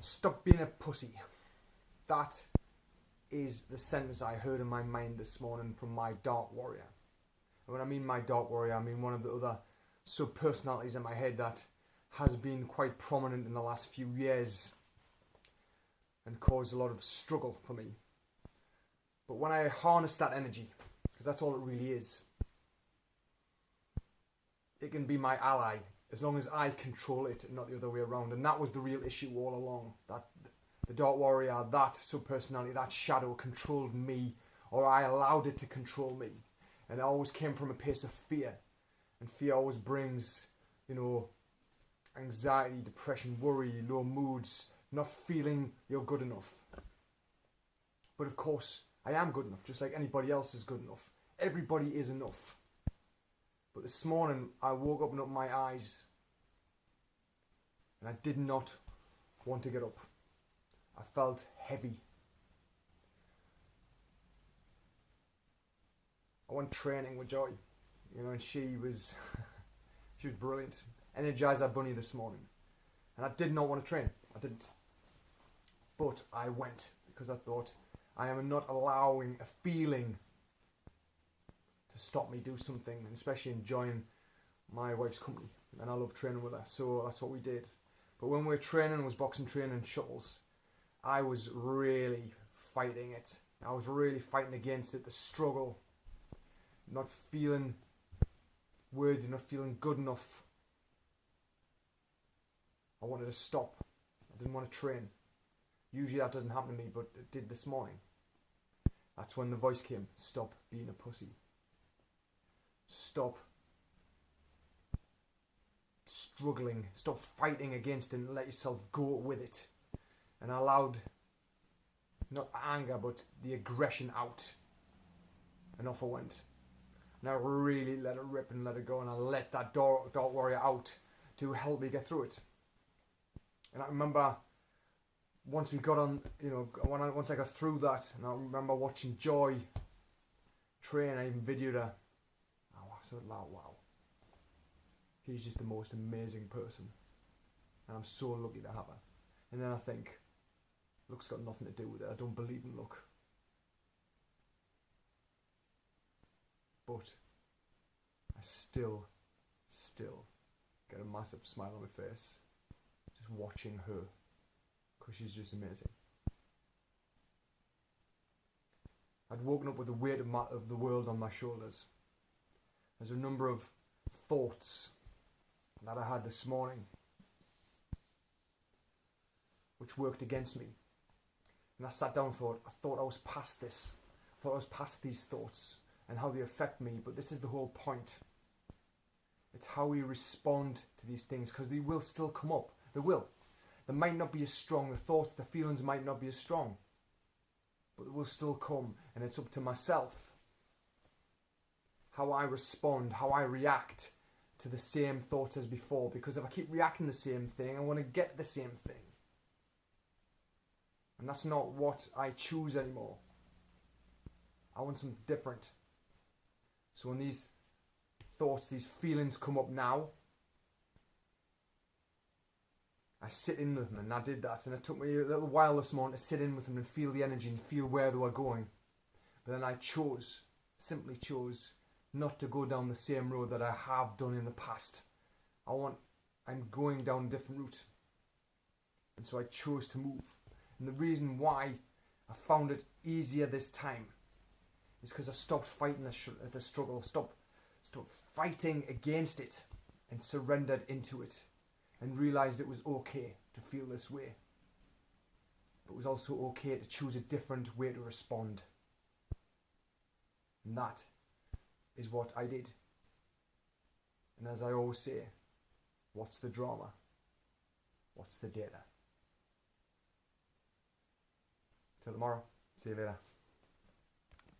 Stop being a pussy. That is the sentence I heard in my mind this morning from my dark warrior. And when I mean my dark warrior, I mean one of the other sub-personalities in my head that has been quite prominent in the last few years and caused a lot of struggle for me. But when I harness that energy, because that's all it really is, it can be my ally as long as I control it and not the other way around. And that was the real issue all along. That the dark warrior, that sub-personality, that shadow controlled me, or I allowed it to control me. And it always came from a place of fear. And fear always brings, anxiety, depression, worry, low moods, not feeling you're good enough. But of course, I am good enough, just like anybody else is good enough. Everybody is enough. But this morning, I woke up and opened my eyes, and I did not want to get up. I felt heavy. I went training with Joy, and she was brilliant. Energizer Bunny this morning. And I did not want to train. I didn't. But I went because I thought I am not allowing a feeling to stop me do something, and especially enjoying my wife's company. And I love training with her, so that's what we did. But when we were training, it was boxing training and shuttles. I was really fighting it. I was really fighting against it, the struggle. Not feeling worthy, not feeling good enough. I wanted to stop. I didn't want to train. Usually that doesn't happen to me, but it did this morning. That's when the voice came. Stop being a pussy. Stop struggling. Stop fighting against it and let yourself go with it. And I allowed not anger, but the aggression out. And off I went. And I really let it rip and let it go. And I let that dark warrior out to help me get through it. And I remember once we got on, once I got through that, and I remember watching Joy train. I even videoed her. I thought, wow. She's just the most amazing person. And I'm so lucky to have her. And then I think, luck's got nothing to do with it. I don't believe in luck. But I still get a massive smile on my face just watching her, because she's just amazing. I'd woken up with the weight of the world on my shoulders. There's a number of thoughts that I had this morning which worked against me. And I sat down and I thought I was past this. I thought I was past these thoughts and how they affect me, but this is the whole point. It's how we respond to these things, because they will still come up. They will. They might not be as strong. The thoughts, the feelings might not be as strong, but they will still come, and it's up to myself how I respond, how I react to the same thoughts as before. Because if I keep reacting the same thing, I want to get the same thing. And that's not what I choose anymore. I want something different. So when these thoughts, these feelings come up now, I sit in with them, and I did that. And it took me a little while this morning to sit in with them and feel the energy and feel where they were going. But then I simply chose, not to go down the same road that I have done in the past. I'm going down a different route. And so I chose to move. And the reason why I found it easier this time is because I stopped fighting the struggle, stopped fighting against it, and surrendered into it, and realised it was okay to feel this way. But it was also okay to choose a different way to respond. And that is what I did. And as I always say, what's the drama? What's the data? Till tomorrow. See you later.